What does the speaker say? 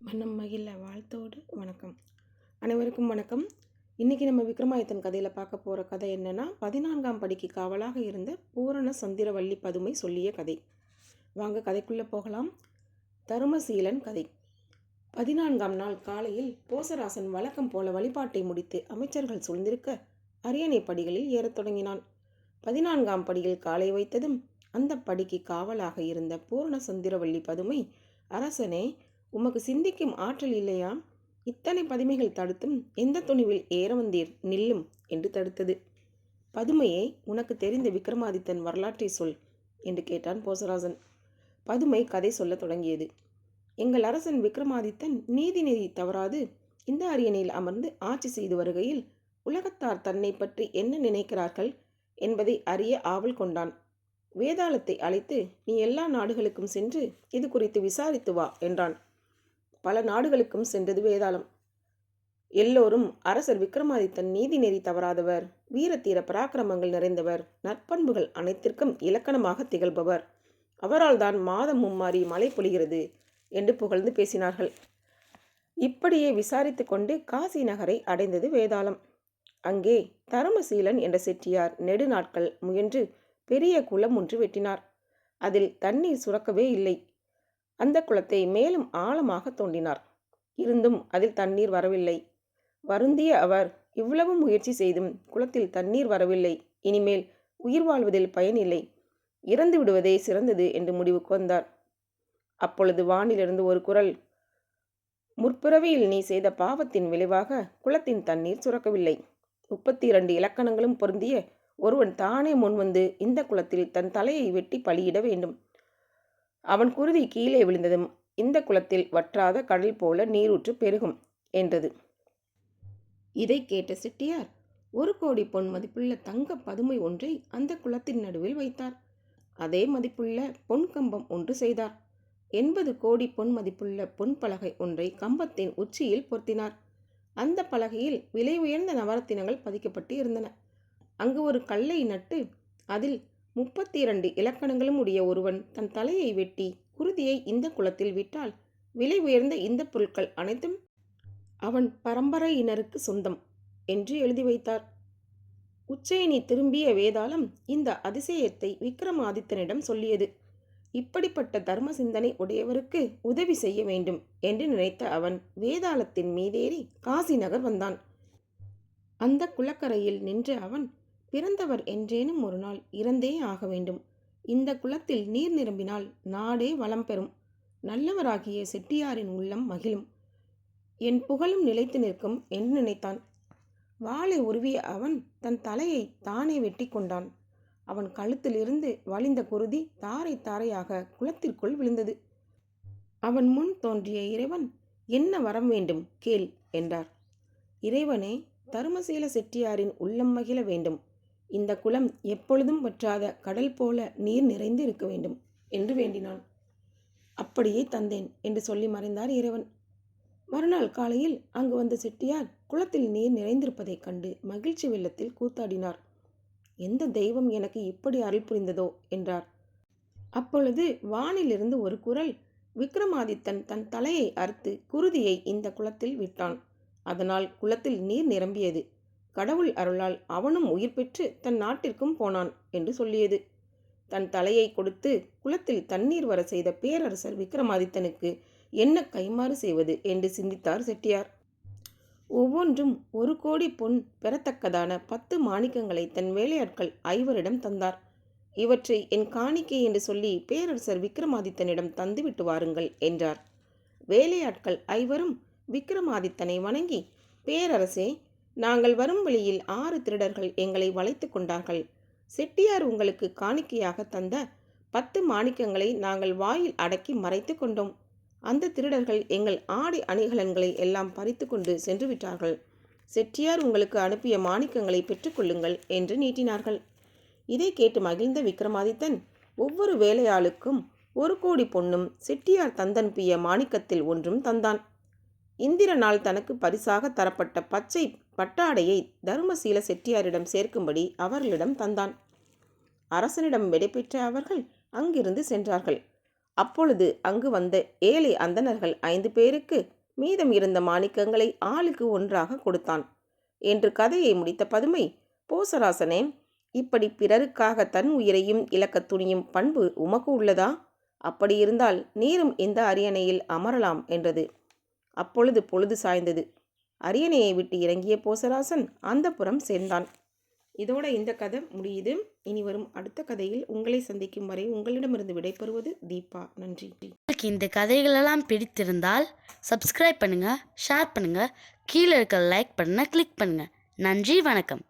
மனம் மகிழ வாழ்த்தோடு வணக்கம். அனைவருக்கும் வணக்கம். இன்றைக்கி நம்ம விக்ரமாதித்தன் கதையில் பார்க்க போகிற கதை என்னென்னா, 14ஆம் படிக்கு காவலாக இருந்த பூரண சந்திரவள்ளி பதுமை சொல்லிய கதை. வாங்க கதைக்குள்ளே போகலாம். தருமசீலன் கதை. 14ஆம் நாள் காலையில் போசராசன் வழக்கம் போல வழிபாட்டை முடித்து அமைச்சர்கள் சூழ்ந்திருக்க அரியணை படிகளில் ஏறத் தொடங்கினான். 14ஆம் படியில் காலை வைத்ததும் அந்த படிக்கு காவலாக இருந்த பூரண சந்திரவள்ளி பதுமை, அரசனே, உமக்கு சிந்திக்கும் ஆற்றல் இல்லையா? இத்தனை பதுமைகள் தடுத்தும் எந்த துணிவில் ஏற வந்தீர்? நில்லும் என்று தடுத்தது. பதுமையை, உனக்கு தெரிந்த விக்ரமாதித்தன் வரலாற்றை சொல் என்று கேட்டான் போசராசன். பதுமை கதை சொல்ல தொடங்கியது. எங்கள் அரசன் விக்ரமாதித்தன் நீதி நெறி தவறாது இந்த அரியணையில் அமர்ந்து ஆட்சி செய்து வருகையில் உலகத்தார் தன்னை பற்றி என்ன நினைக்கிறார்கள் என்பதை அறிய ஆவல் கொண்டான். வேதாளத்தை அழைத்து, நீ எல்லா நாடுகளுக்கும் சென்று இது குறித்து விசாரித்து வா என்றான். பல நாடுகளுக்கும் சென்றது வேதாளம். எல்லோரும் அரசர் விக்ரமாதித்தன் நீதி நெறி தவறாதவர், வீரத்தீர பராக்கிரமங்கள் நிறைந்தவர், நற்பண்புகள் அனைத்திற்கும் இலக்கணமாக திகழ்பவர், அவரால் தான் மாதம் மும்மாறி மழை பொழிகிறது என்று புகழ்ந்து பேசினார்கள். இப்படியே விசாரித்து கொண்டு காசி நகரை அடைந்தது வேதாளம். அங்கே தருமசீலன் என்ற செட்டியார் நெடுநாட்கள் முயன்று பெரிய குளம் ஒன்று வெட்டினார். அதில் தண்ணீர் சுரக்கவே இல்லை. அந்த குளத்தை மேலும் ஆழமாக தோண்டினார். இருந்தும் அதில் தண்ணீர் வரவில்லை. வருந்திய அவர், இவ்வளவு முயற்சி செய்தும் குளத்தில் தண்ணீர் வரவில்லை, இனிமேல் உயிர் வாழ்வதில் பயனில்லை, இறந்து விடுவதே சிறந்தது என்று முடிவுக்கு வந்தார். அப்பொழுது வானிலிருந்து ஒரு குரல், முற்பிறவியில் நீ செய்த பாவத்தின் விளைவாக குளத்தின் தண்ணீர் சுரக்கவில்லை. 32 இலக்கணங்களும் பொருந்திய ஒருவன் தானே முன்வந்து இந்த குளத்தில் தன் தலையை வெட்டி பலியிட வேண்டும். அவன் குருதி கீழே விழுந்ததும் இந்த குளத்தில் வற்றாத கடல் போல நீரூற்று பெருகும் என்றது. இதை கேட்ட செட்டியார் 1 கோடி பொன் மதிப்புள்ள தங்க பதுமை ஒன்றை அந்த குளத்தின் நடுவில் வைத்தார். அதே மதிப்புள்ள பொன் கம்பம் ஒன்று செய்தார். 80 கோடி பொன் மதிப்புள்ள பொன் பலகை ஒன்றை கம்பத்தின் உச்சியில் பொருத்தினார். அந்த பலகையில் விலை உயர்ந்த நவரத்தினங்கள் பதிக்கப்பட்டு இருந்தன. அங்கு ஒரு கல்லை நட்டு அதில் 32 இலக்கணங்களும் உடைய ஒருவன் தன் தலையை வெட்டி குருதியை இந்த குளத்தில் விட்டால் விலை உயர்ந்த இந்த பொருட்கள் அனைத்தும் அவன் பரம்பரையினருக்கு சொந்தம் என்று எழுதி வைத்தார். உச்சயினி திரும்பிய வேதாளம் இந்த அதிசயத்தை விக்ரமாதித்தனிடம் சொல்லியது. இப்படிப்பட்ட தர்ம சிந்தனை உடையவருக்கு உதவி செய்ய வேண்டும் என்று நினைத்த அவன் வேதாளத்தின் மீதேறி காசி நகர் வந்தான். அந்த குளக்கரையில் நின்ற அவன், பிறந்தவர் என்றேனும் ஒரு நாள் இறந்தே ஆக வேண்டும். இந்த குளத்தில் நீர் நிரம்பினால் நாடே வளம் பெறும். நல்லவராகிய செட்டியாரின் உள்ளம் மகிழும். என் புகழும் நிலைத்து நிற்கும் என்று நினைத்தான். வாளை உருவிய அவன் தன் தலையை தானே வெட்டி கொண்டான். அவன் கழுத்திலிருந்து வழிந்த குருதி தாரை தாரையாக குளத்திற்குள் விழுந்தது. அவன் முன் தோன்றிய இறைவன், என்ன வரம் வேண்டும் கேள் என்றார். இறைவனே, தருமசீல செட்டியாரின் உள்ளம் மகிழ வேண்டும். இந்த குளம் எப்பொழுதும் வற்றாத கடல் போல நீர் நிறைந்து இருக்க வேண்டும் என்று வேண்டினான். அப்படியே தந்தேன் என்று சொல்லி மறைந்தார் இறைவன். மறுநாள் காலையில் அங்கு வந்த செட்டியார் குளத்தில் நீர் நிறைந்திருப்பதைக் கண்டு மகிழ்ச்சி வெள்ளத்தில் கூத்தாடினார். எந்த தெய்வம் எனக்கு இப்படி அருள் புரிந்ததோ என்றார். அப்பொழுது வானிலிருந்து ஒரு குரல், விக்ரமாதித்தன் தன் தலையை அறுத்து குருதியை இந்த குளத்தில் விட்டான். அதனால் குளத்தில் நீர் நிரம்பியது. கடவுள் அருளால் அவனும் உயிர் பெற்று தன் நாட்டிற்கும் போனான் என்று சொல்லியது. தன் தலையை கொடுத்து குளத்தில் தண்ணீர் வர செய்த பேரரசர் விக்ரமாதித்தனுக்கு என்ன கைமாறு செய்வது என்று சிந்தித்தார் செட்டியார். ஒவ்வொன்றும் 1 கோடி பொன் பெறத்தக்கதான 10 மாணிக்கங்களை தன் வேலையாட்கள் 5 தந்தார். இவற்றை என் காணிக்கை என்று சொல்லி பேரரசர் விக்ரமாதித்தனிடம் தந்துவிட்டு வாருங்கள் என்றார். வேலையாட்கள் 5 விக்ரமாதித்தனை வணங்கி, பேரரசே, நாங்கள் வரும் வழியில் 6 திருடர்கள் எங்களை வளைத்து கொண்டார்கள். செட்டியார் உங்களுக்கு காணிக்கையாக தந்த 10 மாணிக்கங்களை நாங்கள் வாயில் அடக்கி மறைத்து கொண்டோம். அந்த திருடர்கள் எங்கள் ஆடை அணிகலன்களை எல்லாம் பறித்து கொண்டு சென்று விட்டார்கள். செட்டியார் உங்களுக்கு அனுப்பிய மாணிக்கங்களை பெற்றுக்கொள்ளுங்கள் என்று நீட்டினார்கள். இதை கேட்டு மகிழ்ந்த விக்ரமாதித்தன் ஒவ்வொரு வேலையாளுக்கும் 1 கோடி பொன்னும் செட்டியார் தந்தனுப்பிய மாணிக்கத்தில் ஒன்றும் தந்தான். இந்திரனால் தனக்கு பரிசாக தரப்பட்ட பச்சை பட்டாடையை தருமசீல செட்டியாரிடம் சேர்க்கும்படி அவர்களிடம் தந்தான். அரசனிடம் விடைபெற்ற அவர்கள் அங்கிருந்து சென்றார்கள். அப்பொழுது அங்கு வந்த ஏழை அந்தணர்கள் 5 பேருக்கு மீதம் இருந்த மாணிக்கங்களை ஆளுக்கு ஒன்றாக கொடுத்தான் என்று கதையை முடித்த பதுமை, போசராசனே, இப்படி பிறருக்காக தன் உயிரையும் இழக்கத் துணியும் பண்பு உமக்கு உள்ளதா? அப்படியிருந்தால் நீரும் இந்த அரியணையில் அமரலாம் என்றது. அப்பொழுது பொழுது சாய்ந்தது. அரியணையை விட்டு இறங்கிய போசராசன் அந்தப்புறம் சேர்ந்தான். இதோட இந்த கதை முடியுது. இனி வரும் அடுத்த கதையில் உங்களை சந்திக்கும் வரை உங்களிடமிருந்து விடைபெறுவது தீபா. நன்றி. உங்களுக்கு இந்த கதைகளெல்லாம் பிடித்திருந்தால் சப்ஸ்கிரைப் பண்ணுங்கள், ஷேர் பண்ணுங்கள், கீழே இருக்க லைக் பட்டனை கிளிக் பண்ணுங்கள். நன்றி, வணக்கம்.